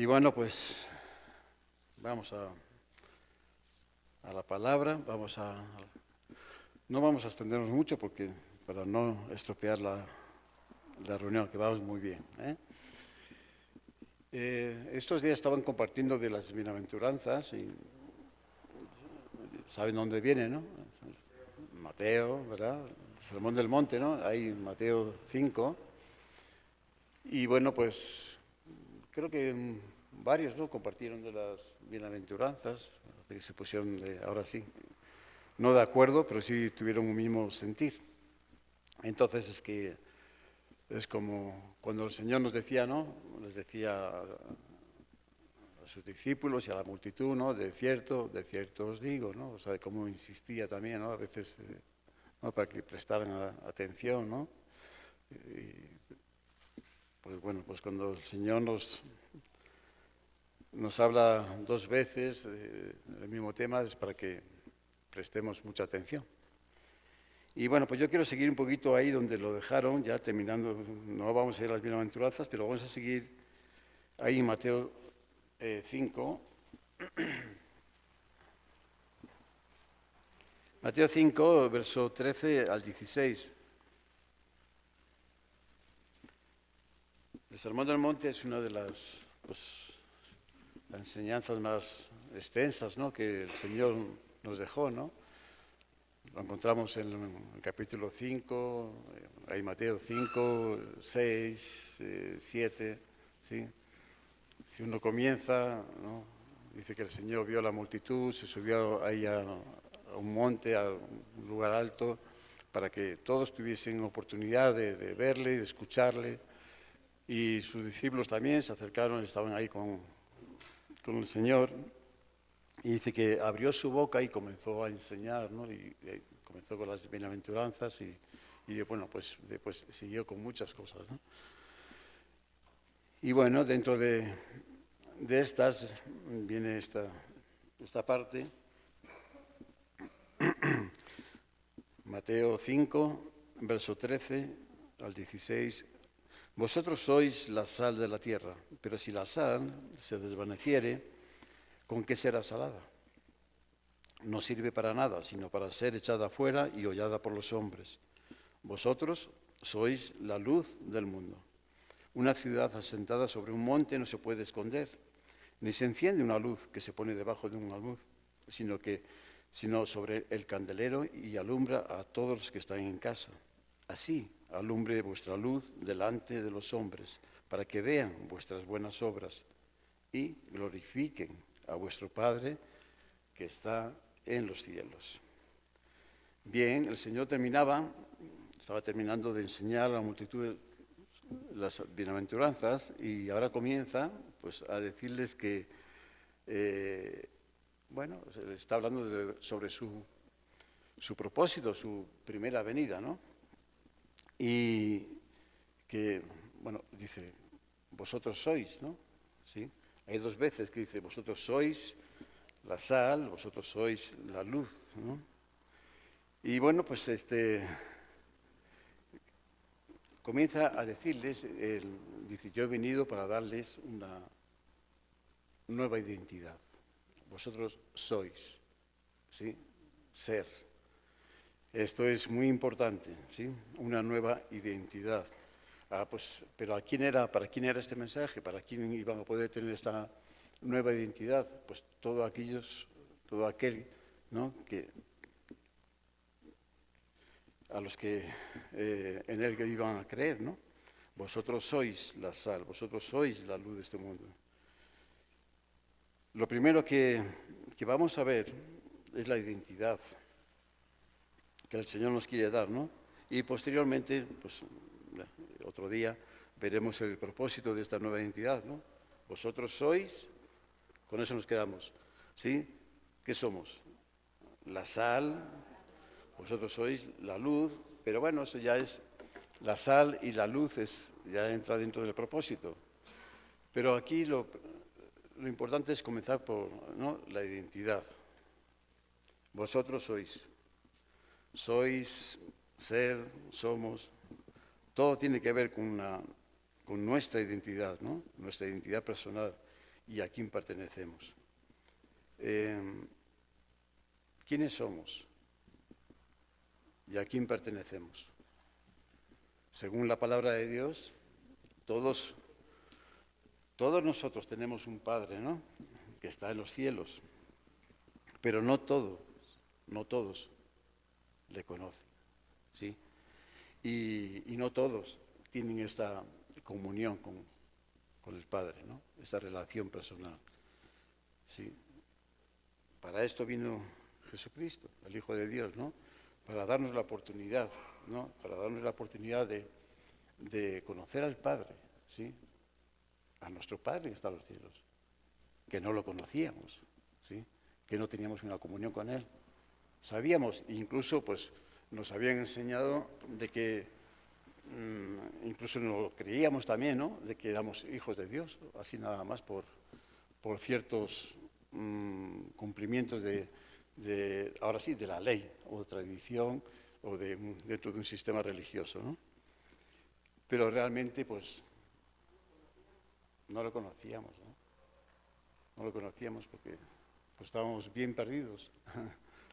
Y bueno, pues vamos a la palabra, no vamos a extendernos mucho porque para no estropear la reunión, que vamos muy bien. Estos días estaban compartiendo de las bienaventuranzas y saben dónde viene, ¿no? Mateo, ¿verdad? El Sermón del Monte, ¿no? Ahí Mateo 5. Y bueno, pues creo que varios, ¿no? Compartieron de las bienaventuranzas, que se pusieron ahora sí, no de acuerdo, pero sí tuvieron un mismo sentir. Entonces es como cuando el Señor nos decía, ¿no? Les decía a sus discípulos y a la multitud, ¿no? De cierto os digo, ¿no? O sea, como insistía también, ¿no? A veces, ¿no? Para que prestaran atención, ¿no? Y, pues bueno, pues cuando el Señor nos habla dos veces del mismo tema es para que prestemos mucha atención. Y bueno, pues yo quiero seguir un poquito ahí donde lo dejaron, ya terminando, no vamos a ir a las bienaventuranzas, pero vamos a seguir ahí en Mateo 5. Mateo 5, verso 13 al 16. El Sermón del Monte es una de las enseñanzas más extensas, ¿no? Que el Señor nos dejó, ¿no? Lo encontramos en el capítulo 5, ahí Mateo 5, 6, 7, ¿sí? Si uno comienza, ¿no? Dice que el Señor vio a la multitud, se subió ahí a un monte, a un lugar alto, para que todos tuviesen oportunidad de verle y de escucharle. Y sus discípulos también se acercaron, estaban ahí con el Señor. Y dice que abrió su boca y comenzó a enseñar, ¿no? Y comenzó con las bienaventuranzas y bueno, pues después siguió con muchas cosas, ¿no? Y bueno, dentro de estas viene esta parte, Mateo 5, verso 13 al 16. Vosotros sois la sal de la tierra, pero si la sal se desvaneciere, ¿con qué será salada? No sirve para nada, sino para ser echada afuera y hollada por los hombres. Vosotros sois la luz del mundo. Una ciudad asentada sobre un monte no se puede esconder, ni se enciende una luz que se pone debajo de un almud, sino sobre el candelero y alumbra a todos los que están en casa. Así alumbre vuestra luz delante de los hombres, para que vean vuestras buenas obras y glorifiquen a vuestro Padre que está en los cielos. Bien, el Señor estaba terminando de enseñar a la multitud las bienaventuranzas y ahora comienza pues a decirles que, bueno, se está hablando sobre su propósito, su primera venida, ¿no? Y que, bueno, dice, vosotros sois, ¿no? ¿Sí? Hay dos veces que dice, vosotros sois la sal, vosotros sois la luz, ¿no? Y bueno, pues comienza a decirles, dice, yo he venido para darles una nueva identidad. Vosotros sois, ¿sí? Ser. Esto es muy importante, ¿sí? Una nueva identidad. Pero ¿para quién era este mensaje? ¿Para quién iban a poder tener esta nueva identidad? Pues todo aquel, ¿no? A los que en él iban a creer, ¿no? Vosotros sois la sal, vosotros sois la luz de este mundo. Lo primero que vamos a ver es la identidad que el Señor nos quiere dar, ¿no? Y posteriormente, pues otro día, veremos el propósito de esta nueva identidad, ¿no? Vosotros sois, con eso nos quedamos, ¿sí? ¿Qué somos? La sal, vosotros sois la luz, pero bueno, eso ya es, la sal y la luz ya entra dentro del propósito. Pero aquí lo importante es comenzar por, ¿no? La identidad. Vosotros sois ser, somos, todo tiene que ver con nuestra identidad, ¿no? Nuestra identidad personal. y a quién pertenecemos. ¿Quiénes somos y a quién pertenecemos? Según la palabra de Dios, todos nosotros tenemos un Padre, ¿no?, que está en los cielos, pero no todos le conocen, ¿sí? Y no todos tienen esta comunión con el Padre, ¿no?, esta relación personal, ¿sí? Para esto vino Jesucristo, el Hijo de Dios, ¿no?, para darnos la oportunidad, ¿no?, para darnos la oportunidad de conocer al Padre, ¿sí?, a nuestro Padre que está en los cielos, que no lo conocíamos, ¿sí?, que no teníamos una comunión con Él. Sabíamos, incluso pues nos habían enseñado de que, incluso nos lo creíamos también, ¿no?, de que éramos hijos de Dios, así nada más por ciertos cumplimientos ahora sí, de la ley o de tradición o dentro de un sistema religioso, ¿no? Pero realmente pues no lo conocíamos, ¿no? No lo conocíamos porque pues, estábamos bien perdidos,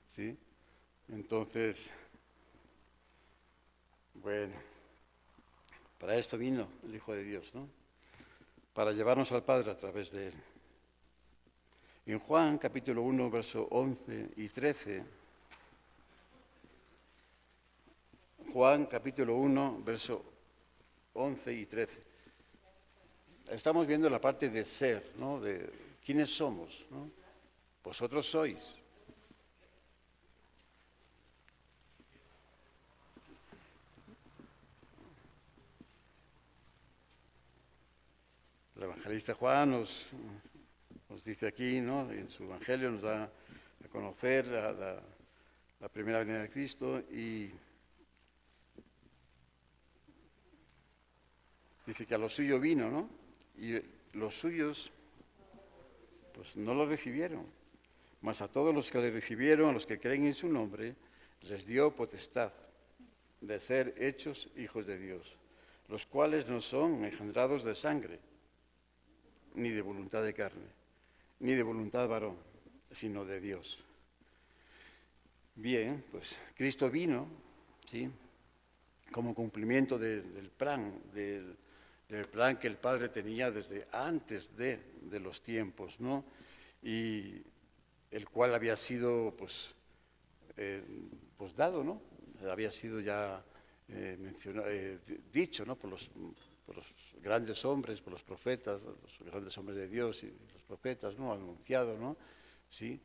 ¿sí? Entonces, bueno, para esto vino el Hijo de Dios, ¿no?, para llevarnos al Padre a través de Él. En Juan, capítulo 1, verso 11 y 13, Juan, capítulo 1, verso 11 y 13. Estamos viendo la parte de ser, ¿no?, de quiénes somos, ¿no? Vosotros sois. El evangelista Juan nos dice aquí, ¿no?, en su evangelio nos da a conocer la primera venida de Cristo y dice que a lo suyo vino, ¿no?, y los suyos pues no lo recibieron, mas a todos los que le recibieron, a los que creen en su nombre, les dio potestad de ser hechos hijos de Dios, los cuales no son engendrados de sangre, ni de voluntad de carne, ni de voluntad varón, sino de Dios. Bien, pues Cristo vino, ¿sí?, como cumplimiento del plan que el Padre tenía desde antes de los tiempos, ¿no?, y el cual había sido pues dado, ¿no?, había sido ya dicho, ¿no?, por los grandes hombres, por los profetas, los grandes hombres de Dios y los profetas, ¿no?, anunciado, ¿no?, sí,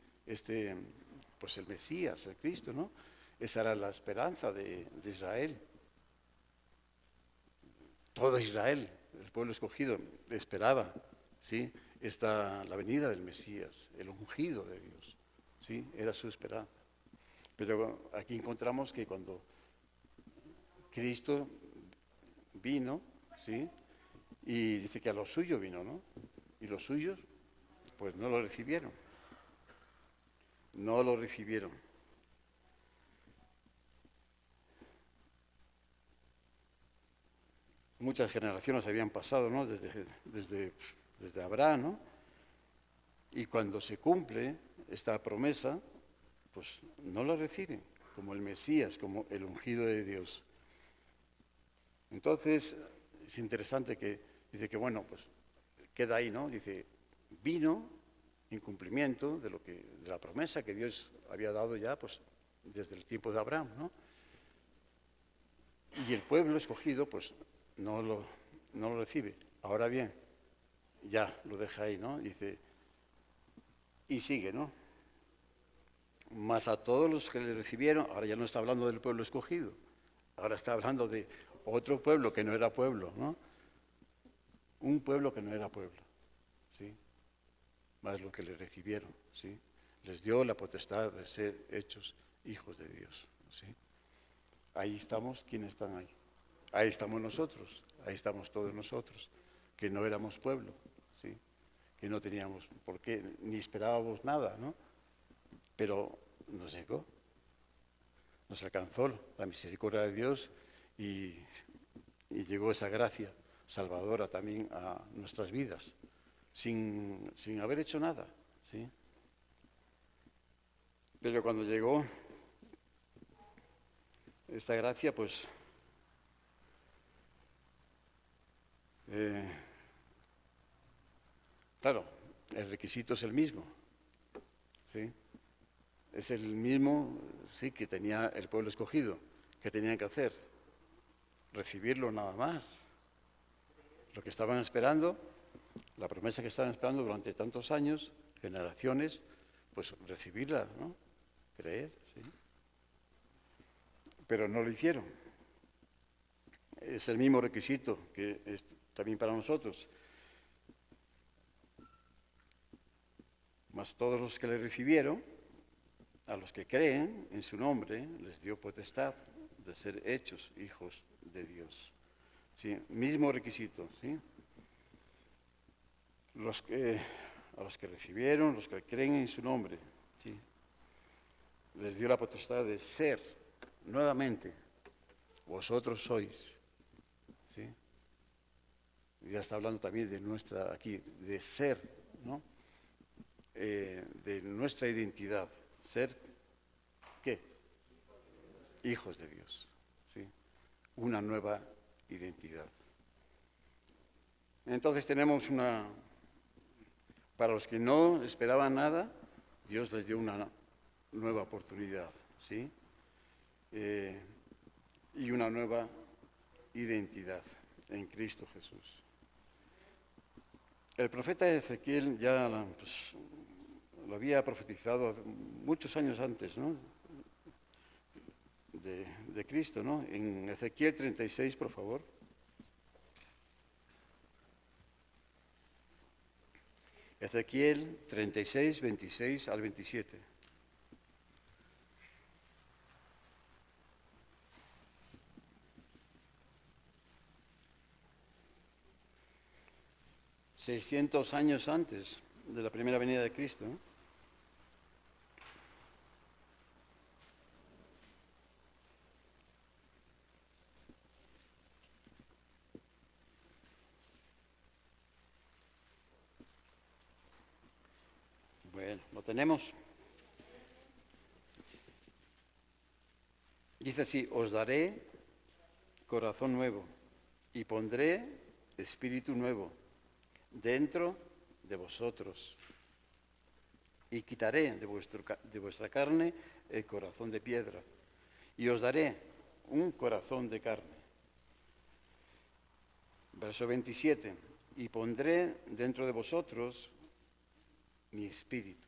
pues el Mesías, el Cristo, ¿no?, esa era la esperanza de Israel. Todo Israel, el pueblo escogido, esperaba, ¿sí?, la venida del Mesías, el ungido de Dios, ¿sí?, era su esperanza. Pero aquí encontramos que cuando Cristo vino, ¿sí?, y dice que a lo suyo vino, ¿no?, y los suyos, pues no lo recibieron. No lo recibieron. Muchas generaciones habían pasado, ¿no?, desde Abraham, ¿no?, y cuando se cumple esta promesa, pues no la reciben como el Mesías, como el ungido de Dios. Entonces, es interesante que dice que, bueno, pues queda ahí, ¿no? Dice, vino en cumplimiento de la promesa que Dios había dado ya, pues, desde el tiempo de Abraham, ¿no? Y el pueblo escogido, pues, no lo recibe. Ahora bien, ya lo deja ahí, ¿no? Dice, y sigue, ¿no? Mas a todos los que le recibieron, ahora ya no está hablando del pueblo escogido, ahora está hablando de otro pueblo que no era pueblo, ¿no? Un pueblo que no era pueblo, ¿sí? Más lo que le recibieron, ¿sí? Les dio la potestad de ser hechos hijos de Dios, ¿sí? Ahí estamos, ¿quiénes están ahí? Ahí estamos nosotros, ahí estamos todos nosotros, que no éramos pueblo, ¿sí?, que no teníamos por qué, ni esperábamos nada, ¿no? Pero nos llegó, nos alcanzó la misericordia de Dios y llegó esa gracia salvadora también a nuestras vidas, sin haber hecho nada, ¿sí? Pero cuando llegó esta gracia, pues claro, el requisito es el mismo, ¿sí? Es el mismo, sí, que tenía el pueblo escogido, que tenían que hacer, recibirlo nada más. Lo que estaban esperando, la promesa que estaban esperando durante tantos años, generaciones, pues recibirla, ¿no? Creer, ¿sí? Pero no lo hicieron. Es el mismo requisito que es también para nosotros. Mas todos los que le recibieron, a los que creen en su nombre, les dio potestad de ser hechos hijos de Dios. ¿Sí? Mismo requisito, ¿sí? A los que recibieron, los que creen en su nombre, ¿sí? Les dio la potestad de ser nuevamente. Vosotros sois, ¿sí? Ya está hablando también de nuestra, aquí, de ser, ¿no? De nuestra identidad. Ser, ¿qué? Hijos de Dios, ¿sí? Una nueva identidad. Entonces tenemos para los que no esperaban nada, Dios les dio una nueva oportunidad, ¿sí? Y una nueva identidad en Cristo Jesús. El profeta Ezequiel ya pues, lo había profetizado muchos años antes, ¿no? De Cristo, ¿no? En Ezequiel 36, por favor. Ezequiel 36, 26 al 27. ...600 años antes de la primera venida de Cristo, ¿no? Bueno, lo tenemos. Dice así: os daré corazón nuevo y pondré espíritu nuevo dentro de vosotros y quitaré de vuestra carne el corazón de piedra y os daré un corazón de carne. Verso 27, y pondré dentro de vosotros mi espíritu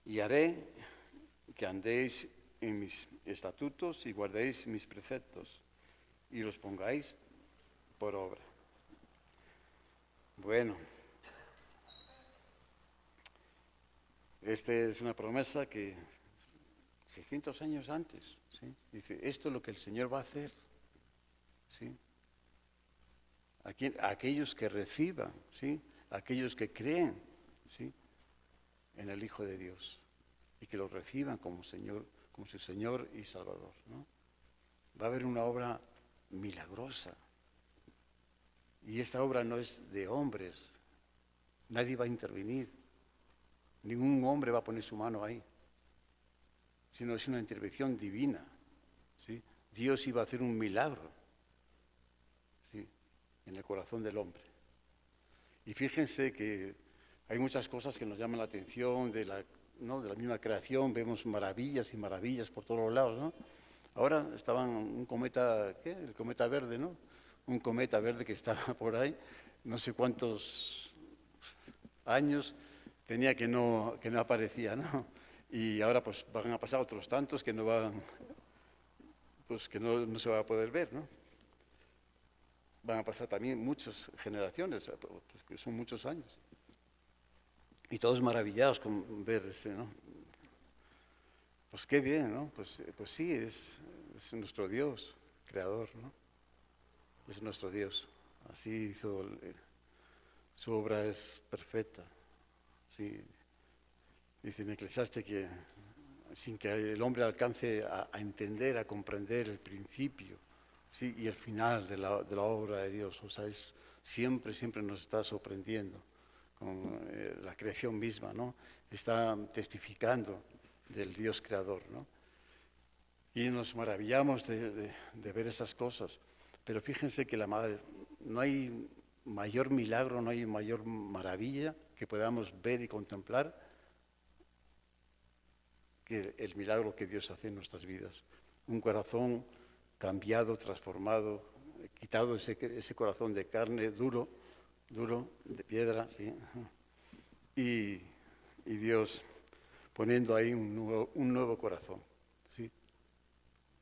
y haré que andéis en mis estatutos y guardéis mis preceptos y los pongáis por obra. Bueno, esta es una promesa que 600 años antes, ¿sí? Dice, esto es lo que el Señor va a hacer, ¿sí? Aquellos que reciban, ¿sí? Aquellos que creen, ¿sí? En el Hijo de Dios y que lo reciban como Señor, como su Señor y Salvador, ¿no? Va a haber una obra milagrosa. Y esta obra no es de hombres, nadie va a intervenir, ningún hombre va a poner su mano ahí, sino es una intervención divina, ¿sí? Dios iba a hacer un milagro, ¿sí? En el corazón del hombre. Y fíjense que hay muchas cosas que nos llaman la atención ¿no? De la misma creación, vemos maravillas y maravillas por todos los lados, ¿no? Ahora estaban un cometa, ¿qué? El cometa verde, ¿no? Un cometa verde que estaba por ahí, no sé cuántos años tenía que no aparecía, ¿no? Y ahora pues van a pasar otros tantos que no van, pues que no se va a poder ver, ¿no? Van a pasar también muchas generaciones, pues, que son muchos años. Y todos maravillados con ver ese, ¿no? Pues qué bien, ¿no? Pues sí, es nuestro Dios, creador, ¿no? Es nuestro Dios. Así hizo, su obra es perfecta. Sí. Dice en Eclesiastes que sin que el hombre alcance a entender, a comprender el principio, ¿sí? Y el final de la obra de Dios. O sea, siempre, siempre nos está sorprendiendo con la creación misma, ¿no? Está testificando del Dios creador, ¿no? Y nos maravillamos de ver esas cosas. Pero fíjense que no hay mayor milagro, no hay mayor maravilla que podamos ver y contemplar que el milagro que Dios hace en nuestras vidas. Un corazón cambiado, transformado, quitado ese corazón de carne duro, de piedra, ¿sí? Y Dios poniendo ahí un nuevo corazón, ¿sí?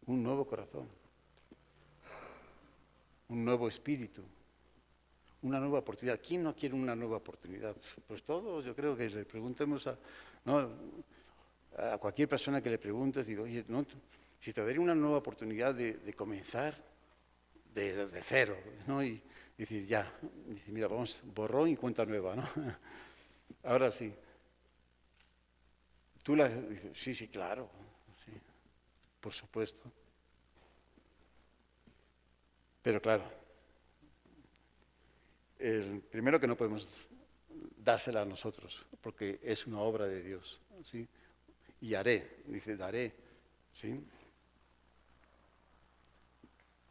Un nuevo corazón, un nuevo espíritu, una nueva oportunidad. ¿Quién no quiere una nueva oportunidad? Pues todos, yo creo que le preguntemos ¿no? A cualquier persona que le preguntes, digo, oye, no, si te daría una nueva oportunidad de comenzar de cero, ¿no? Y decir, ya, dice, mira, vamos, borrón y cuenta nueva, ¿no? Ahora sí. Tú dices, sí, sí, claro, sí, por supuesto. Pero claro, el primero que no podemos dársela a nosotros, porque es una obra de Dios, ¿sí? Y haré, dice, daré, ¿sí?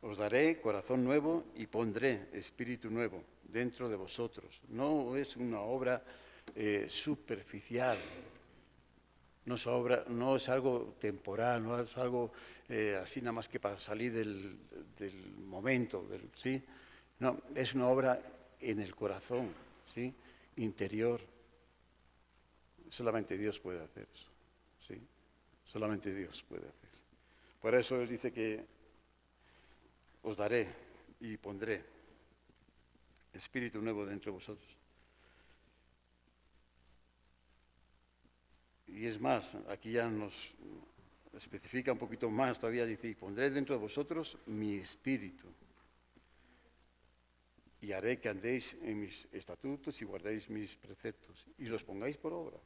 Os daré corazón nuevo y pondré espíritu nuevo dentro de vosotros. No es una obra superficial, no es algo temporal, no es algo así nada más que para salir del momento, ¿sí? No, es una obra en el corazón, ¿sí? Interior. Solamente Dios puede hacer eso, ¿sí? Solamente Dios puede hacer. Por eso Él dice que os daré y pondré espíritu nuevo dentro de vosotros. Y es más, aquí ya nos especifica un poquito más, todavía dice, y pondré dentro de vosotros mi espíritu. Y haré que andéis en mis estatutos y guardéis mis preceptos y los pongáis por obra.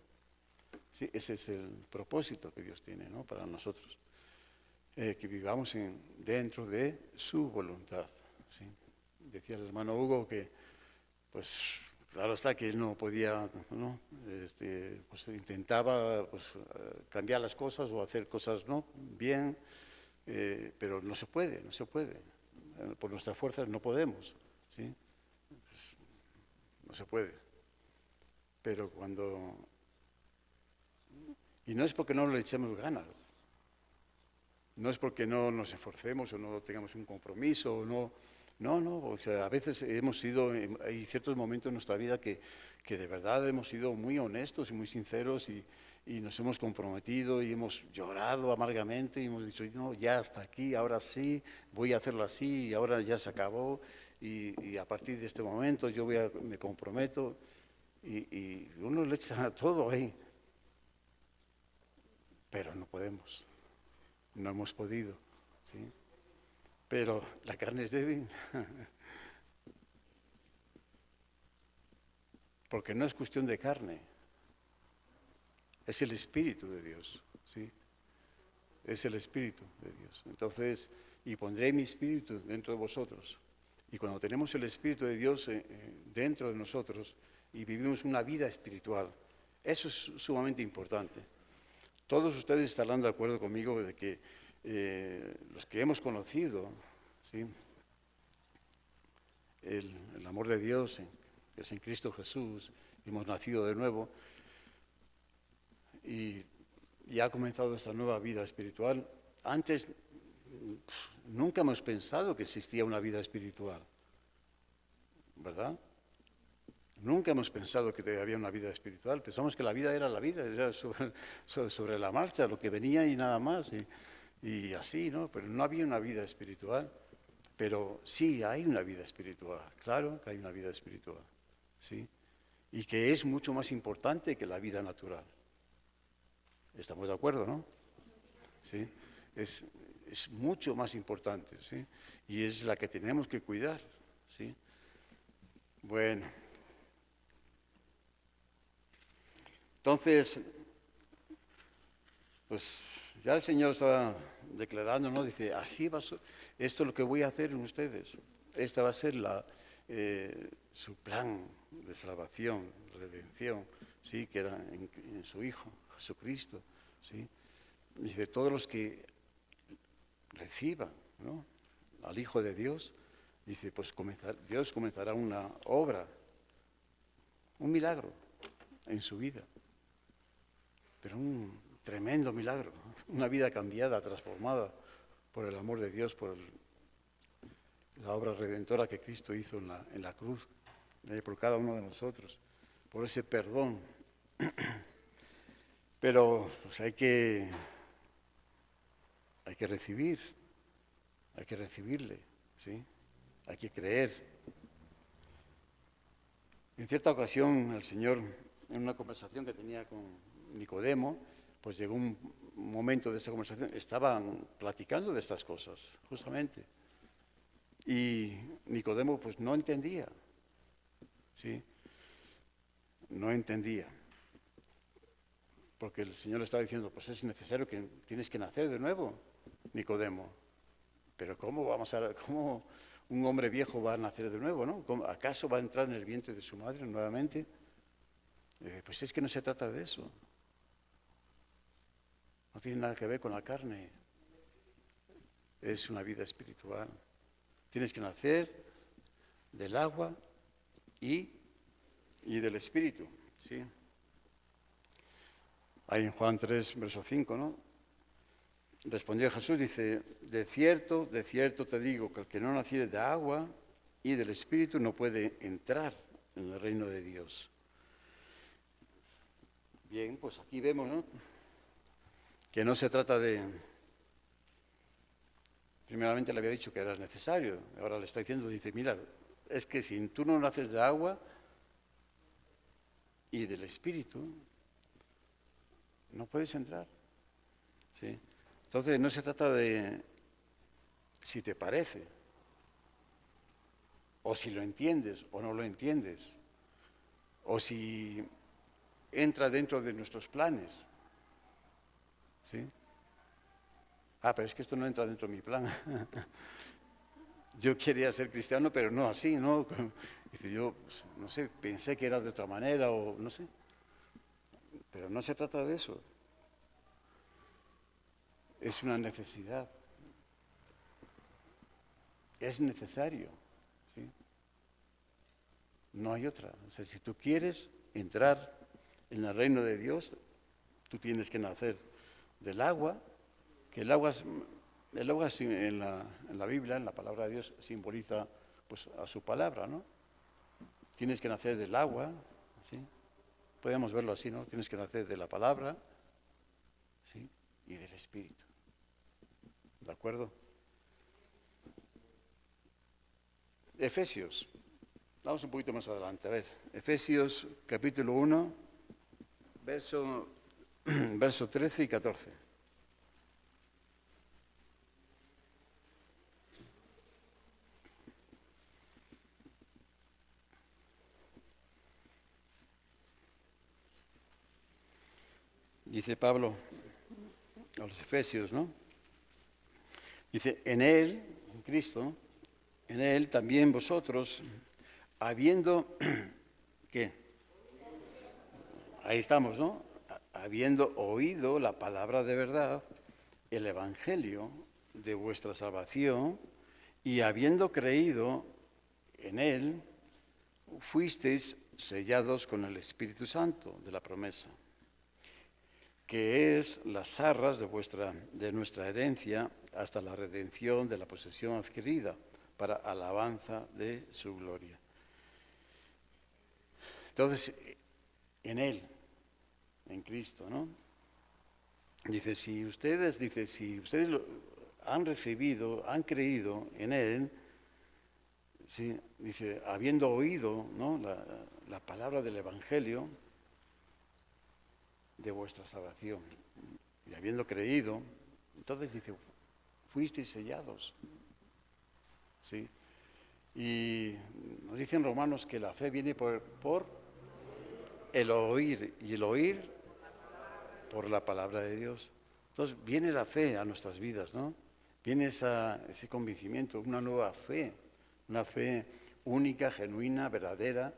Sí, ese es el propósito que Dios tiene, ¿no? Para nosotros. Que vivamos dentro de su voluntad. ¿Sí? Decía el hermano Hugo que, pues, claro está que él no podía, ¿no? Pues intentaba pues, cambiar las cosas o hacer cosas no bien, pero no se puede, no se puede. Por nuestras fuerzas no podemos, ¿sí? Pues, no se puede. Pero cuando... Y no es porque no le echemos ganas, no es porque no nos esforcemos o no tengamos un compromiso o no... No, o sea, a veces hay ciertos momentos en nuestra vida que de verdad hemos sido muy honestos y muy sinceros y nos hemos comprometido y hemos llorado amargamente y hemos dicho, no, ya hasta aquí, ahora sí, voy a hacerlo así y ahora ya se acabó y a partir de este momento me comprometo y uno le echa todo ahí, pero no podemos, no hemos podido, ¿sí? Pero la carne es débil, porque no es cuestión de carne, es el Espíritu de Dios, ¿sí? Es el Espíritu de Dios. Entonces, y pondré mi Espíritu dentro de vosotros. Y cuando tenemos el Espíritu de Dios dentro de nosotros y vivimos una vida espiritual, eso es sumamente importante. Todos ustedes estarán de acuerdo conmigo de que los que hemos conocido, ¿sí? El amor de Dios, que es en Cristo Jesús, hemos nacido de nuevo y ya ha comenzado esta nueva vida espiritual. Antes nunca hemos pensado que existía una vida espiritual, ¿verdad? Nunca hemos pensado que había una vida espiritual. Pensamos que la vida era la vida, era sobre la marcha, lo que venía y nada más. Y así, ¿no? Pero no había una vida espiritual. Pero sí hay una vida espiritual, claro que hay una vida espiritual, ¿sí? Y que es mucho más importante que la vida natural. ¿Estamos de acuerdo, no? ¿Sí? Es mucho más importante, ¿sí? Y es la que tenemos que cuidar, ¿sí? Bueno. Entonces, pues ya el Señor estaba declarando, ¿no? Dice, esto es lo que voy a hacer en ustedes. Esta va a ser su plan de salvación, redención, ¿sí? Que era en su Hijo, Jesucristo, ¿sí? Dice, todos los que reciban, ¿no?, al Hijo de Dios, dice, pues Dios comenzará una obra, un milagro en su vida, pero un tremendo milagro, una vida cambiada, transformada por el amor de Dios, por la obra redentora que Cristo hizo en la cruz, por cada uno de nosotros, por ese perdón. Pero pues, hay que recibirle, ¿sí? Hay que creer. En cierta ocasión el Señor, en una conversación que tenía con Nicodemo, pues llegó un momento de esta conversación, estaban platicando de estas cosas, justamente. Y Nicodemo pues no entendía, ¿sí? No entendía. Porque el Señor le estaba diciendo, pues es necesario que tienes que nacer de nuevo, Nicodemo. Pero ¿cómo un hombre viejo va a nacer de nuevo, no? ¿Acaso va a entrar en el vientre de su madre nuevamente? Pues es que no se trata de eso. No tiene nada que ver con la carne. Es una vida espiritual. Tienes que nacer del agua y del espíritu, ¿sí? Ahí en Juan 3, verso 5, ¿no? Respondió Jesús, dice, de cierto te digo que el que no naciere de agua y del espíritu no puede entrar en el reino de Dios. Bien, pues aquí vemos, ¿no?, que no se trata de... Primeramente le había dicho que era necesario, ahora le está diciendo, dice, mira, es que si tú no naces de agua y del espíritu, no puedes entrar, ¿sí? Entonces no se trata de si te parece, o si lo entiendes o no lo entiendes, o si entra dentro de nuestros planes, ¿sí? Pero es que esto no entra dentro de mi plan. Yo quería ser cristiano, pero no así, ¿no? Dice, yo, no sé, pensé que era de otra manera o no sé. Pero no se trata de eso. Es una necesidad. Es necesario, ¿sí? No hay otra. O sea, si tú quieres entrar en el reino de Dios, tú tienes que nacer del agua, que el agua en la Biblia, en la palabra de Dios, simboliza pues a su palabra, ¿no? Tienes que nacer del agua, ¿sí? Podemos verlo así, ¿no? Tienes que nacer de la palabra, ¿sí?, y del Espíritu. ¿De acuerdo? Efesios. Vamos un poquito más adelante. A ver, Efesios capítulo 1, verso 13 y 14. Dice Pablo a los Efesios, ¿no? Dice, en Él, en Cristo, en Él también vosotros, habiendo, ¿qué? Ahí estamos, ¿no? Habiendo oído la palabra de verdad, el Evangelio de vuestra salvación, y habiendo creído en Él, fuisteis sellados con el Espíritu Santo de la promesa, que es las arras de nuestra herencia hasta la redención de la posesión adquirida para alabanza de su gloria. Entonces, en Él, en Cristo, ¿no? Dice, si ustedes han recibido, han creído en Él, ¿sí?, dice, habiendo oído, ¿no?, la palabra del Evangelio de vuestra salvación, y habiendo creído, entonces dice, fuisteis sellados, ¿sí? Y nos dicen Romanos que la fe viene por el oír, y el oír por la palabra de Dios. Entonces viene la fe a nuestras vidas, ¿no? Viene ese convencimiento, una nueva fe, una fe única, genuina, verdadera,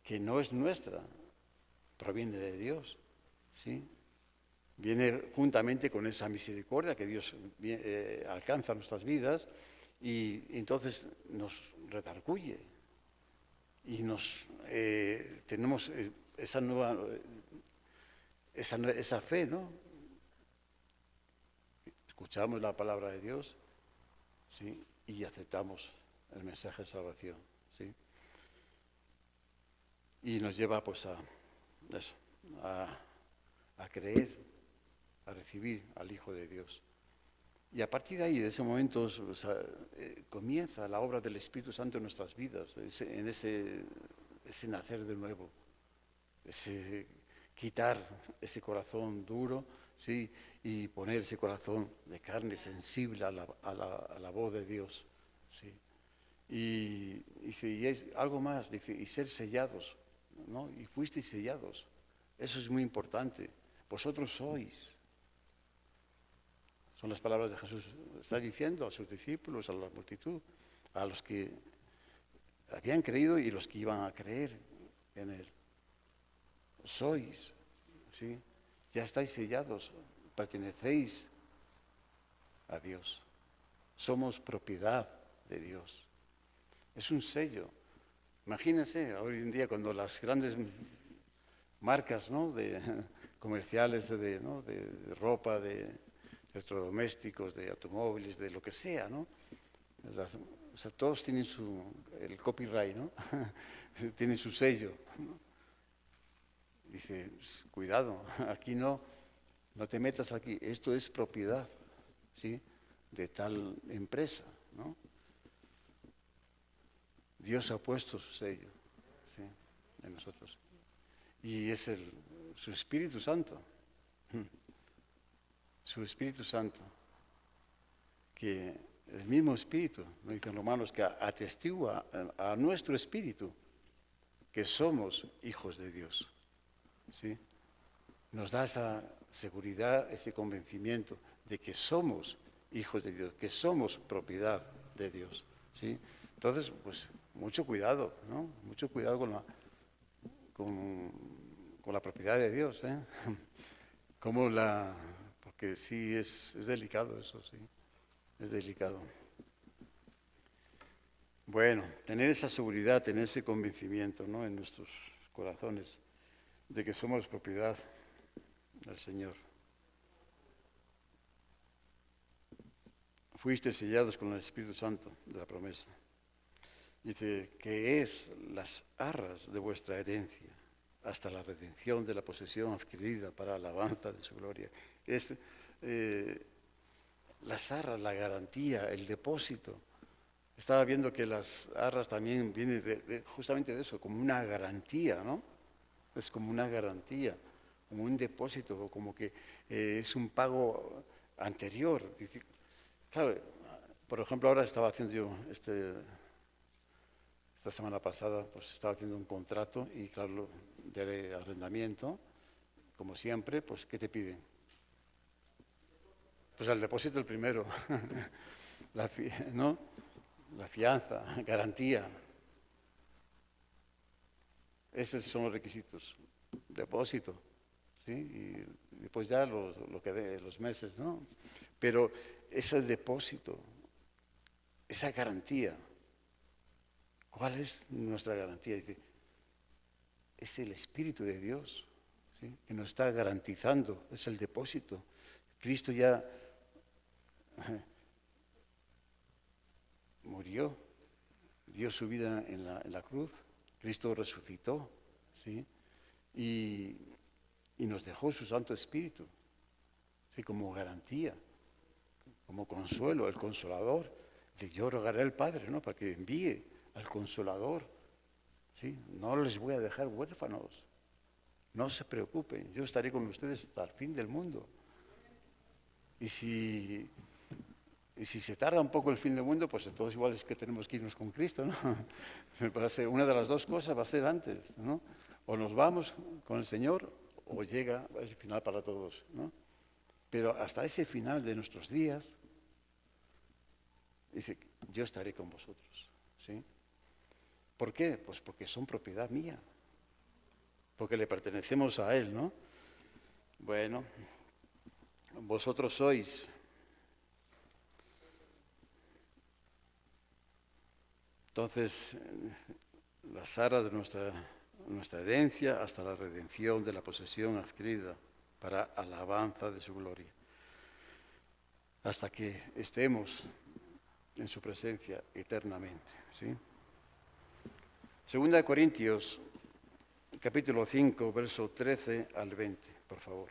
que no es nuestra, proviene de Dios, ¿sí? Viene juntamente con esa misericordia que Dios alcanza en nuestras vidas y entonces nos redarguye y tenemos esa nueva, esa fe, ¿no? Escuchamos la palabra de Dios, ¿sí? Y aceptamos el mensaje de salvación, ¿sí? Y nos lleva pues a eso, a creer, a recibir al Hijo de Dios. Y a partir de ahí, de ese momento, o sea, comienza la obra del Espíritu Santo en nuestras vidas, en ese nacer de nuevo, ese quitar ese corazón duro, ¿sí? Y poner ese corazón de carne sensible a la voz de Dios, ¿sí? Y es algo más, dice, y ser sellados, ¿no? Y fuisteis sellados. Eso es muy importante. Vosotros sois. Son las palabras de Jesús. Está diciendo a sus discípulos, a la multitud, a los que habían creído y los que iban a creer en Él. Sois, ¿sí? Ya estáis sellados, pertenecéis a Dios. Somos propiedad de Dios. Es un sello. Imagínense hoy en día cuando las grandes marcas, ¿no? Comerciales ¿no? de ropa, de electrodomésticos, de automóviles, de lo que sea, ¿no? O sea, todos tienen el copyright, ¿no? Tienen su sello, ¿no? Dice, cuidado, aquí no te metas aquí, esto es propiedad, ¿sí? De tal empresa, ¿no? Dios ha puesto su sello, ¿sí? En nosotros. Y es su Espíritu Santo. Su Espíritu Santo, que el mismo Espíritu, nos dicen Romanos, que atestigua a nuestro espíritu que somos hijos de Dios, ¿sí? Nos da esa seguridad, ese convencimiento de que somos hijos de Dios, que somos propiedad de Dios, ¿sí? Entonces, pues, mucho cuidado, ¿no? Mucho cuidado con la propiedad de Dios, ¿eh? Porque sí es delicado eso, sí, es delicado. Bueno, tener esa seguridad, tener ese convencimiento, ¿no? En nuestros corazones de que somos propiedad del Señor. Fuiste sellados con el Espíritu Santo de la promesa. Dice que es las arras de vuestra herencia hasta la redención de la posesión adquirida para alabanza de su gloria. Es las arras, la garantía, el depósito. Estaba viendo que las arras también vienen justamente de eso, como una garantía, ¿no? Es como una garantía, como un depósito, como que es un pago anterior. Claro, por ejemplo, ahora estaba haciendo yo esta semana pasada, pues estaba haciendo un contrato y claro, de arrendamiento, como siempre, pues ¿qué te piden? Pues el depósito el primero, ¿no? La fianza, garantía. Esos son los requisitos. Depósito, ¿sí? Y después ya lo que de los meses, ¿no? Pero ese depósito, esa garantía, ¿cuál es nuestra garantía? Dice, es el Espíritu de Dios, ¿sí? Que nos está garantizando, es el depósito. Cristo ya murió, dio su vida en la cruz, Cristo resucitó, ¿sí? Y nos dejó su Santo Espíritu, ¿sí? Como garantía, como consuelo, el Consolador. Yo rogaré al Padre, ¿no? Para que envíe al Consolador, ¿sí? No les voy a dejar huérfanos, no se preocupen, yo estaré con ustedes hasta el fin del mundo. Y si se tarda un poco el fin del mundo, pues entonces igual es que tenemos que irnos con Cristo, ¿no? Va a ser una de las dos cosas, va a ser antes, ¿no? O nos vamos con el Señor o llega el final para todos, ¿no? Pero hasta ese final de nuestros días, dice, yo estaré con vosotros. ¿Sí? ¿Por qué? Pues porque son propiedad mía, porque le pertenecemos a Él, ¿no? Bueno, vosotros sois. Entonces, las aras de nuestra herencia hasta la redención de la posesión adquirida para alabanza de su gloria. Hasta que estemos en su presencia eternamente. ¿Sí? Segunda de Corintios, capítulo 5, verso 13 al 20, por favor.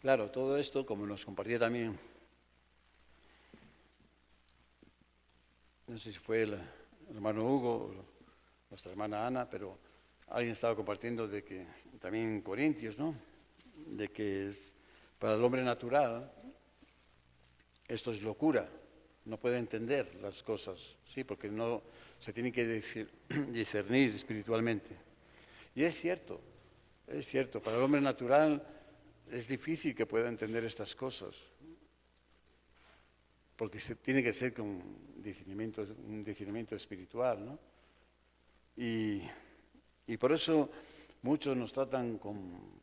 Claro, todo esto, como nos compartía también, no sé si fue el hermano Hugo o nuestra hermana Ana, pero alguien estaba compartiendo de que, también en Corintios, ¿no? De que para el hombre natural esto es locura, no puede entender las cosas, ¿sí? Porque no se tiene que discernir espiritualmente. Y es cierto, para el hombre natural es difícil que pueda entender estas cosas, porque tiene que ser con un discernimiento espiritual, ¿no? Y por eso muchos nos tratan como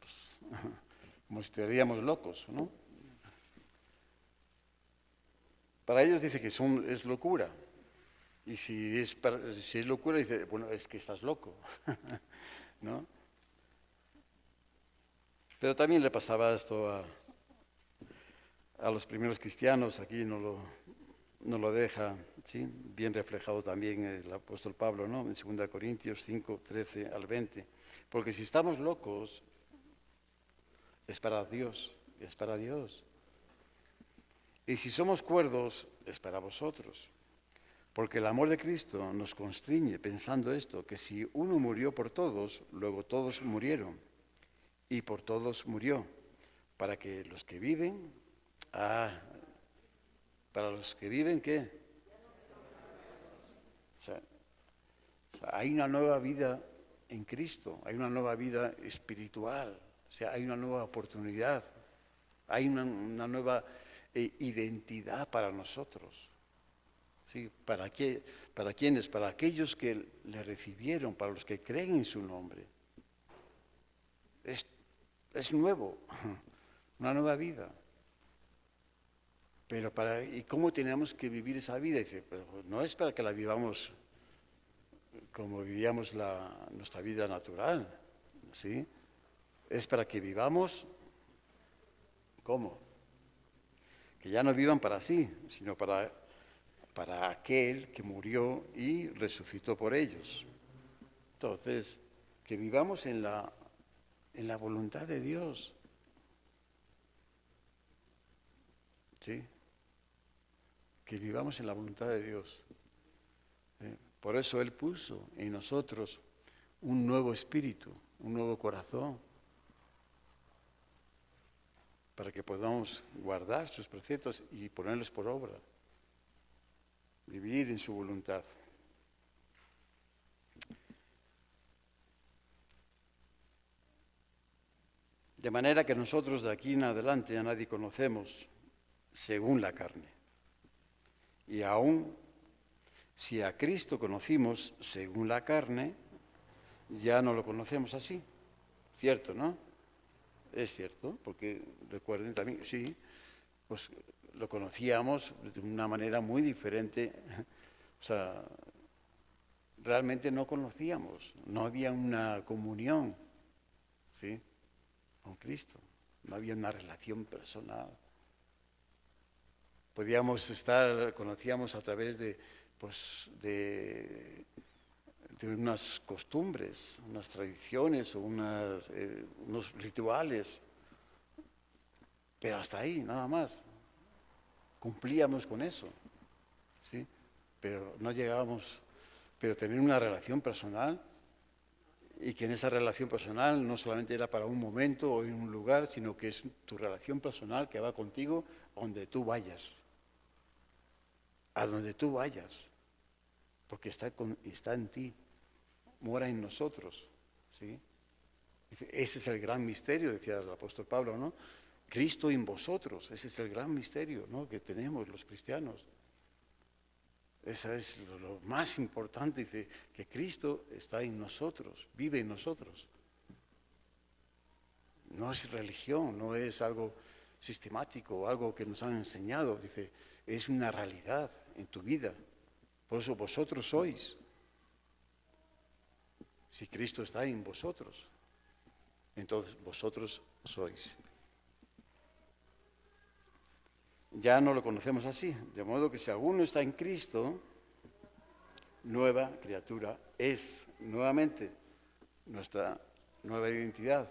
si estuviéramos locos, ¿no? Para ellos dice que es locura. Y si es locura, dice, bueno, es que estás loco, ¿no? Pero también le pasaba esto a los primeros cristianos, aquí no lo deja, ¿sí? Bien reflejado también el apóstol Pablo, ¿no? En 2 Corintios 5, 13 al 20. Porque si estamos locos, es para Dios, es para Dios. Y si somos cuerdos, es para vosotros. Porque el amor de Cristo nos constriñe pensando esto, que si uno murió por todos, luego todos murieron. Y por todos murió, para que los que viven, para los que viven, ¿qué? O sea, hay una nueva vida en Cristo, hay una nueva vida espiritual, o sea, hay una nueva oportunidad, hay una nueva identidad para nosotros. ¿Sí? ¿Para quiénes? Para aquellos que le recibieron, para los que creen en su nombre. Es nuevo, una nueva vida. Pero ¿y cómo tenemos que vivir esa vida? Dice, pero no es para que la vivamos como vivíamos nuestra vida natural, ¿sí? Es para que vivamos, ¿cómo? Que ya no vivan para sí, sino para aquel que murió y resucitó por ellos. Entonces, que vivamos en la voluntad de Dios, ¿sí? Que vivamos en la voluntad de Dios. Por eso Él puso en nosotros un nuevo espíritu, un nuevo corazón, para que podamos guardar sus preceptos y ponerlos por obra, vivir en su voluntad. De manera que nosotros de aquí en adelante a nadie conocemos según la carne. Y aún si a Cristo conocimos según la carne, ya no lo conocemos así. ¿Cierto, no? Es cierto, porque recuerden también, sí, pues lo conocíamos de una manera muy diferente. O sea, realmente no conocíamos, no había una comunión, ¿sí? Con Cristo, no había una relación personal. Conocíamos a través de unas costumbres, unas tradiciones o unos rituales, pero hasta ahí, nada más. Cumplíamos con eso, ¿sí? Pero no llegábamos, pero tener una relación personal, y que en esa relación personal no solamente era para un momento o en un lugar, sino que es tu relación personal que va contigo a donde tú vayas. A donde tú vayas, porque está en ti. mora en nosotros, ¿sí? Dice, ese es el gran misterio, decía el apóstol Pablo, ¿no? Cristo en vosotros, ese es el gran misterio, ¿no?, que tenemos los cristianos. Esa es lo más importante, dice, que Cristo está en nosotros, vive en nosotros. No es religión, no es algo sistemático, algo que nos han enseñado, dice, es una realidad en tu vida. Por eso vosotros sois. Si Cristo está en vosotros, entonces vosotros sois. Ya no lo conocemos así, de modo que si alguno está en Cristo, nueva criatura es. Nuevamente, nuestra nueva identidad.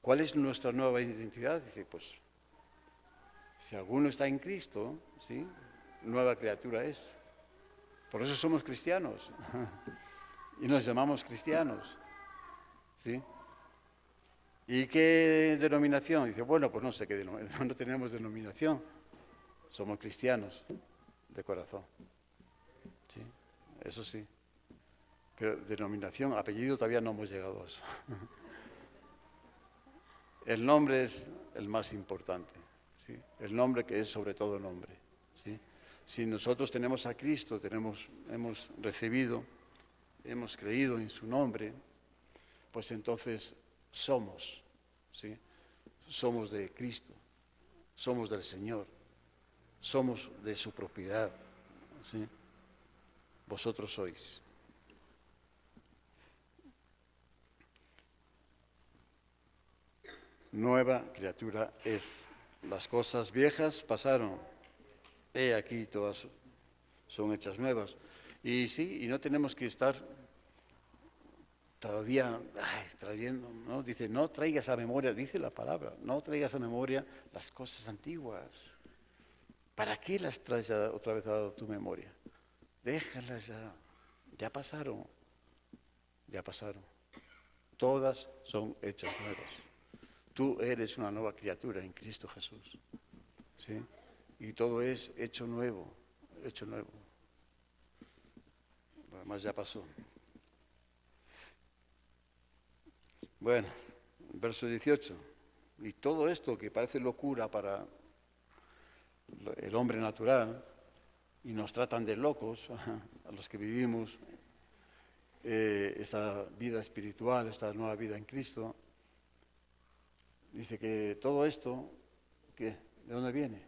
¿Cuál es nuestra nueva identidad? Dice, pues, si alguno está en Cristo, ¿sí?, nueva criatura es. Por eso somos cristianos y nos llamamos cristianos, ¿sí? ¿Y qué denominación? Dice, bueno, pues no sé qué denominación, no tenemos denominación, somos cristianos de corazón, ¿sí? Eso sí, pero denominación, apellido todavía no hemos llegado a eso. El nombre es el más importante, ¿sí? El nombre que es sobre todo nombre, ¿sí? Si nosotros tenemos a Cristo, hemos recibido, hemos creído en su nombre, pues entonces somos, ¿sí? Somos de Cristo, somos del Señor, somos de su propiedad, ¿sí? Vosotros sois. Nueva criatura es. Las cosas viejas pasaron, he aquí todas son hechas nuevas. Y sí, y no tenemos que estar todavía trayendo, ¿no? Dice, no traigas a memoria, dice la palabra, no traigas a memoria las cosas antiguas. ¿Para qué las traes otra vez a tu memoria? Déjalas ya, ya pasaron, ya pasaron. Todas son hechas nuevas. Tú eres una nueva criatura en Cristo Jesús, ¿sí? Y todo es hecho nuevo, hecho nuevo. Lo demás ya pasó. Bueno, verso 18. Y todo esto que parece locura para el hombre natural, y nos tratan de locos a los que vivimos esta vida espiritual, esta nueva vida en Cristo, dice que todo esto, ¿qué? ¿De dónde viene?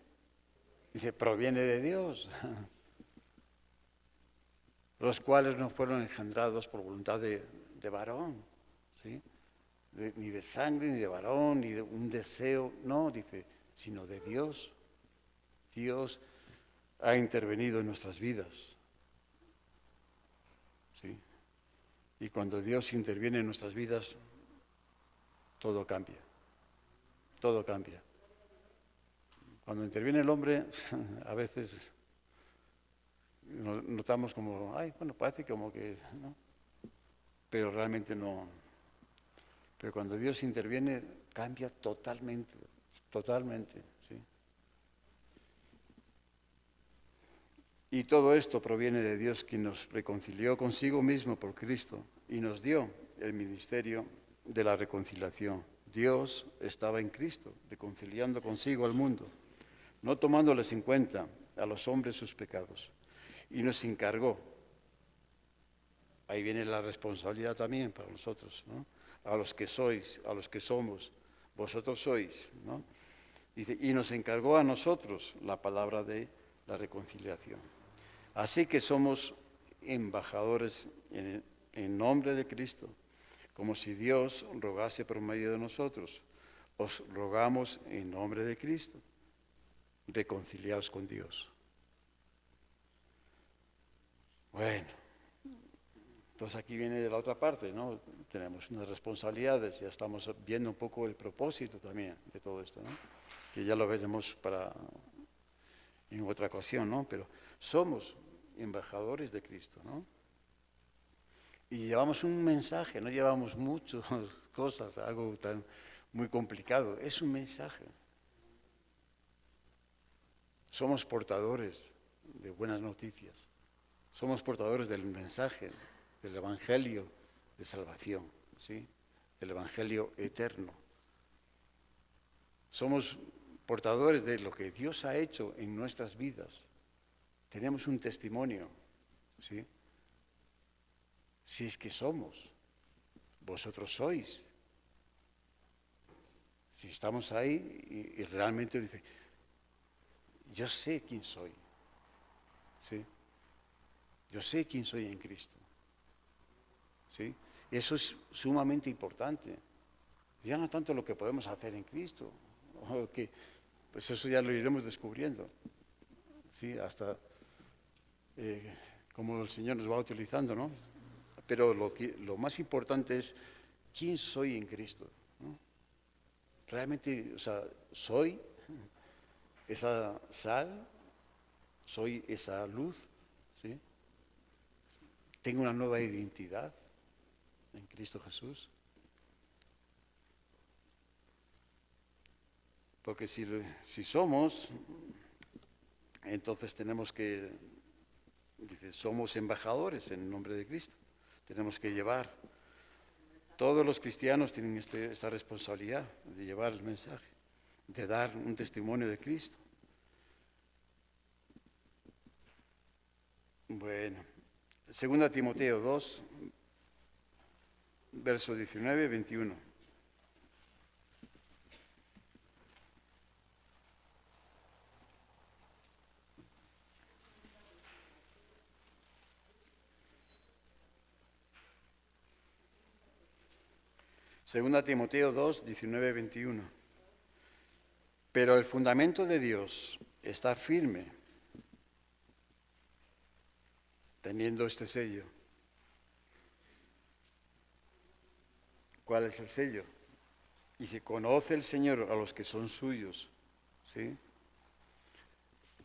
Dice, proviene de Dios, los cuales no fueron engendrados por voluntad de varón, ¿sí? Ni de sangre, ni de varón, ni de un deseo, no, dice, sino de Dios. Dios ha intervenido en nuestras vidas, ¿sí? Y cuando Dios interviene en nuestras vidas, todo cambia, todo cambia. Cuando interviene el hombre, a veces notamos como, ay, bueno, parece como que, ¿no? Pero realmente no. Pero cuando Dios interviene, cambia totalmente, totalmente, ¿sí? Y todo esto proviene de Dios, quien nos reconcilió consigo mismo por Cristo y nos dio el ministerio de la reconciliación. Dios estaba en Cristo, reconciliando consigo al mundo, no tomándoles en cuenta a los hombres sus pecados. Y nos encargó, ahí viene la responsabilidad también para nosotros, ¿no? A los que sois, a los que somos, vosotros sois, ¿no? Dice, y nos encargó a nosotros la palabra de la reconciliación. Así que somos embajadores en nombre de Cristo, como si Dios rogase por medio de nosotros. Os rogamos en nombre de Cristo, reconciliaos con Dios. Bueno, entonces aquí viene de la otra parte, ¿no? Tenemos unas responsabilidades, ya estamos viendo un poco el propósito también de todo esto, ¿no? Que ya lo veremos en otra ocasión, ¿no? Pero somos embajadores de Cristo, ¿no? Y llevamos un mensaje, no llevamos muchas cosas, algo tan muy complicado, es un mensaje. Somos portadores de buenas noticias, somos portadores del mensaje, del Evangelio de salvación, ¿sí? El Evangelio eterno. Somos portadores de lo que Dios ha hecho en nuestras vidas. Tenemos un testimonio, ¿sí? Si es que somos, vosotros sois. Si estamos ahí y realmente dice, yo sé quién soy, ¿sí? Yo sé quién soy en Cristo, ¿sí? Eso es sumamente importante. Ya no tanto lo que podemos hacer en Cristo, o que, pues eso ya lo iremos descubriendo, ¿sí? Hasta como el Señor nos va utilizando, ¿no? Pero lo más importante es quién soy en Cristo, ¿no? Realmente, o sea, soy esa sal, soy esa luz, ¿sí? Tengo una nueva identidad en Cristo Jesús. Porque si somos, entonces tenemos que, dice, somos embajadores en el nombre de Cristo. Tenemos que llevar. Todos los cristianos tienen esta responsabilidad de llevar el mensaje, de dar un testimonio de Cristo. Bueno, 2 Timoteo 2, verso 19, 21. Segunda Timoteo 2, 19, 21. Pero el fundamento de Dios está firme, teniendo este sello. ¿Cuál es el sello? Dice, conoce el Señor a los que son suyos, ¿sí?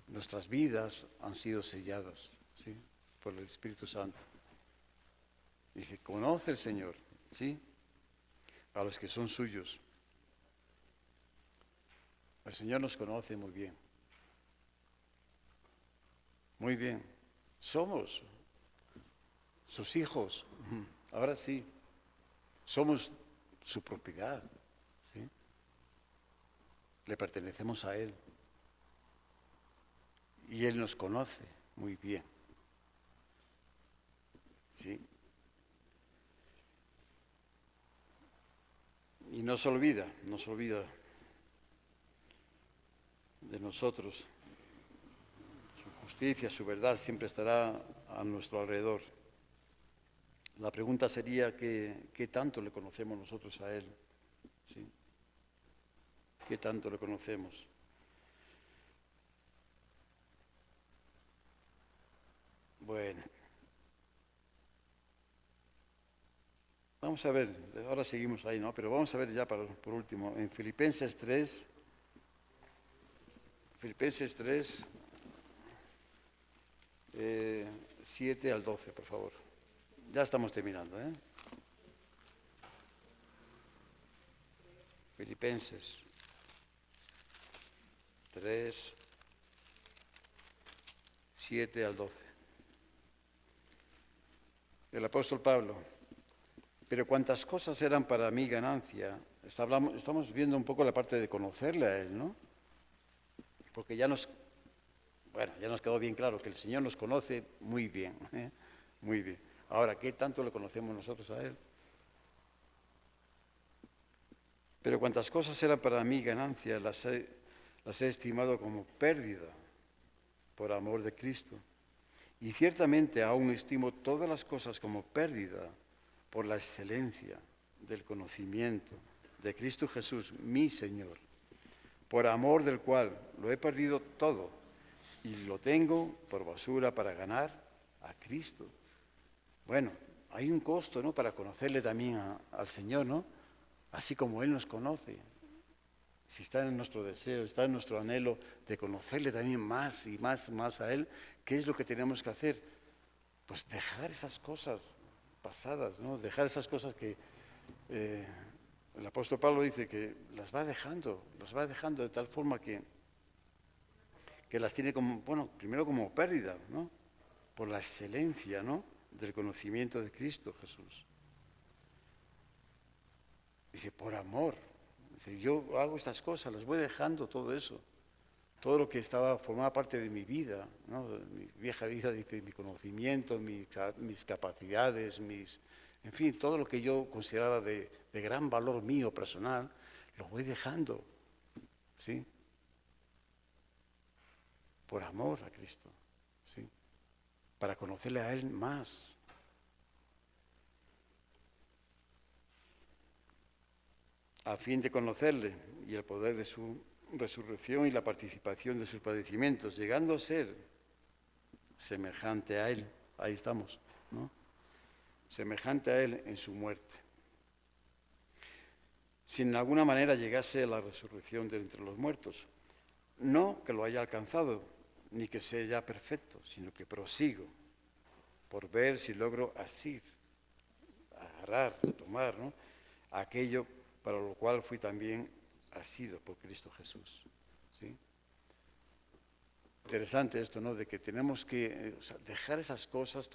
Nuestras vidas han sido selladas, ¿sí? Por el Espíritu Santo. Dice, conoce el Señor, ¿sí? A los que son suyos. El Señor nos conoce muy bien. Muy bien. Somos sus hijos. Ahora sí. Somos su propiedad, ¿sí? Le pertenecemos a Él. Y Él nos conoce muy bien, ¿sí? Y no se olvida de nosotros. Su justicia, su verdad siempre estará a nuestro alrededor. La pregunta sería ¿qué tanto le conocemos nosotros a Él? ¿Sí? ¿Qué tanto le conocemos? Bueno, vamos a ver, ahora seguimos ahí, ¿no? Pero vamos a ver ya por último, en Filipenses 3, 7 al 12, por favor. Ya estamos terminando, ¿eh? Filipenses 3, 7 al 12. El apóstol Pablo, pero cuantas cosas eran para mí ganancia, estamos viendo un poco la parte de conocerle a Él, ¿no? Porque ya nos quedó bien claro que el Señor nos conoce muy bien, ¿eh? Muy bien. Ahora, ¿qué tanto le conocemos nosotros a Él? Pero cuantas cosas eran para mí ganancia, las he estimado como pérdida por amor de Cristo. Y ciertamente aún estimo todas las cosas como pérdida por la excelencia del conocimiento de Cristo Jesús, mi Señor, por amor del cual lo he perdido todo y lo tengo por basura para ganar a Cristo. Bueno, hay un costo, ¿no?, para conocerle también al Señor, ¿no? Así como Él nos conoce. Si está en nuestro deseo, está en nuestro anhelo de conocerle también más y más a Él, ¿qué es lo que tenemos que hacer? Pues dejar esas cosas pasadas, ¿no? Dejar esas cosas que el apóstol Pablo dice que las va dejando de tal forma que las tiene como, bueno, primero como pérdida, ¿no? Por la excelencia, ¿no?, del conocimiento de Cristo Jesús. Dice, por amor. Dice, yo hago estas cosas, las voy dejando todo eso. Todo lo que formaba parte de mi vida, ¿no? Mi vieja vida, dice, mi conocimiento, mis capacidades, en fin, todo lo que yo consideraba de gran valor mío personal, lo voy dejando, ¿sí? Por amor a Cristo, ¿sí? Para conocerle a Él más. A fin de conocerle y el poder de su resurrección y la participación de sus padecimientos, llegando a ser semejante a Él. Ahí estamos, ¿no? Semejante a Él en su muerte. Si en alguna manera llegase a la resurrección de entre los muertos, no que lo haya alcanzado, ni que sea ya perfecto, sino que prosigo por ver si logro asir, agarrar, tomar, ¿no? Aquello para lo cual fui también asido por Cristo Jesús. ¿Sí? Interesante esto, ¿no? De que tenemos que dejar esas cosas,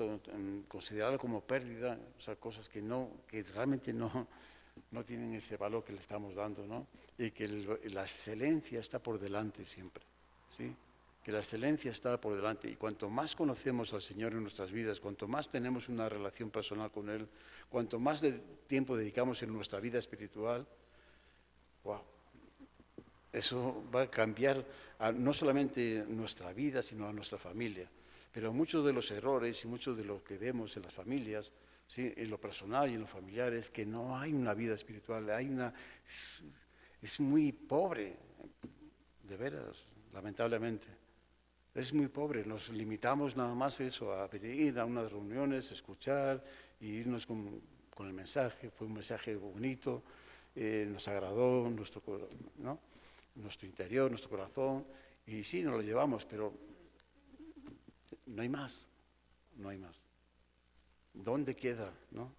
considerarlo como pérdida, o sea, cosas que realmente no tienen ese valor que le estamos dando, ¿no? Y que la excelencia está por delante siempre, ¿sí? Que la excelencia está por delante. Y cuanto más conocemos al Señor en nuestras vidas, cuanto más tenemos una relación personal con Él, cuanto más tiempo dedicamos en nuestra vida espiritual, wow, eso va a cambiar no solamente nuestra vida, sino a nuestra familia. Pero muchos de los errores y muchos de lo que vemos en las familias, ¿sí? En lo personal y en lo familiar, es que no hay una vida espiritual, es muy pobre, de veras, lamentablemente. Es muy pobre, nos limitamos nada más a eso, a venir a unas reuniones, escuchar y irnos con el mensaje. Fue un mensaje bonito, nos agradó ¿no? Nuestro interior, nuestro corazón, y sí, nos lo llevamos, pero no hay más, no hay más. ¿Dónde queda, no?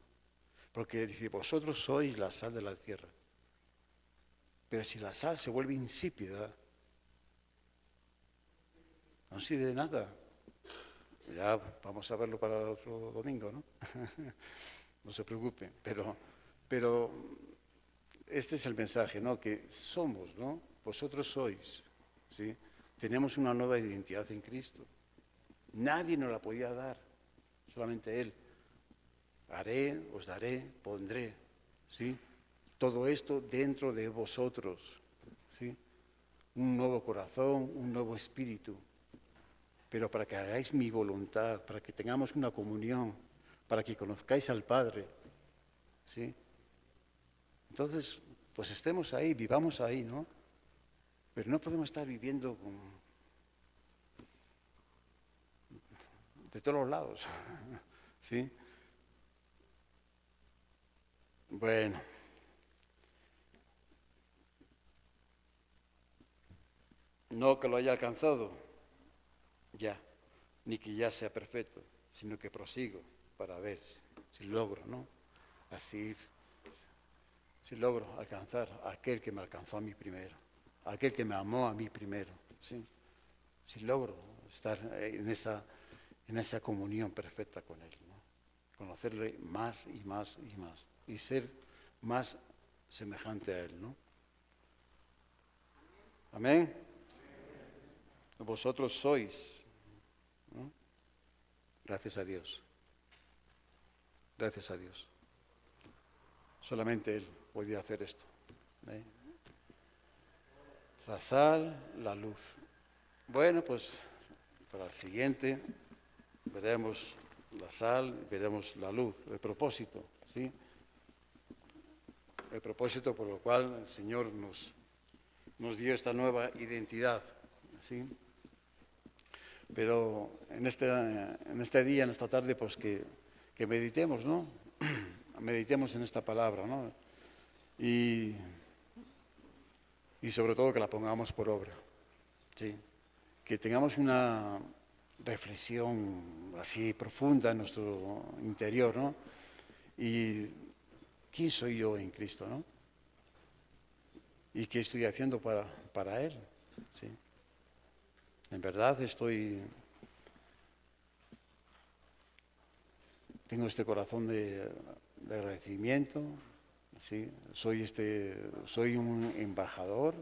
Porque dice, vosotros sois la sal de la tierra, pero si la sal se vuelve insípida, no sirve de nada. Ya vamos a verlo para el otro domingo, ¿no? No se preocupen, pero este es el mensaje, ¿no? Que somos, ¿no? Vosotros sois, ¿sí? Tenemos una nueva identidad en Cristo. Nadie nos la podía dar, solamente Él. Haré, os daré, pondré, ¿sí? Todo esto dentro de vosotros, ¿sí? Un nuevo corazón, un nuevo espíritu. Pero para que hagáis mi voluntad, para que tengamos una comunión, para que conozcáis al Padre, ¿sí? Entonces, pues estemos ahí, vivamos ahí, ¿no? Pero no podemos estar viviendo de todos los lados, ¿sí? Bueno, no que lo haya alcanzado, ya, ni que ya sea perfecto, sino que prosigo para ver si logro, ¿no? Así, si logro alcanzar a aquel que me alcanzó a mí primero, a aquel que me amó a mí primero, ¿sí? Si logro estar en esa comunión perfecta con Él, ¿no? Conocerle más y más y más, y ser más semejante a Él, ¿no? Amén. Vosotros sois, ¿no? Gracias a Dios. Gracias a Dios. Solamente Él podía hacer esto, ¿eh? La sal, la luz. Bueno, pues para el siguiente veremos la sal, veremos la luz, el propósito, ¿sí? El propósito por el cual el Señor nos dio esta nueva identidad, ¿sí? Pero en este día, en esta tarde, pues que meditemos, ¿no? Meditemos en esta palabra, ¿no? Y sobre todo que la pongamos por obra, ¿sí? Que tengamos una reflexión así profunda en nuestro interior, ¿no? Y ¿quién soy yo en Cristo, no? ¿Y qué estoy haciendo para Él? ¿Sí? En verdad tengo este corazón de agradecimiento, ¿sí? Soy un embajador,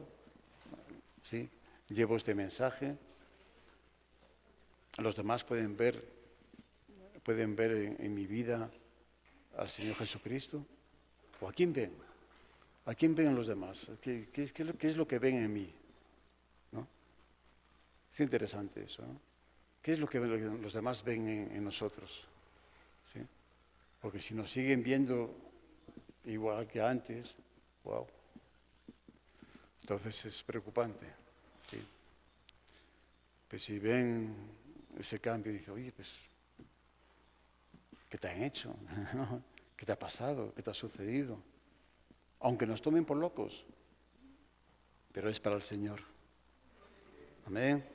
¿sí? Llevo este mensaje. Los demás pueden ver en mi vida al Señor Jesucristo. ¿O a quién ven? ¿A quién ven los demás? ¿Qué es lo que ven en mí? ¿No? Es interesante eso, ¿no? ¿Qué es lo que los demás ven en nosotros? ¿Sí? Porque si nos siguen viendo igual que antes, wow, entonces es preocupante. ¿Sí? Pues si ven ese cambio y dicen, oye, pues, ¿qué te han hecho? ¿Qué te ha pasado? ¿Qué te ha sucedido? Aunque nos tomen por locos, pero es para el Señor. Amén.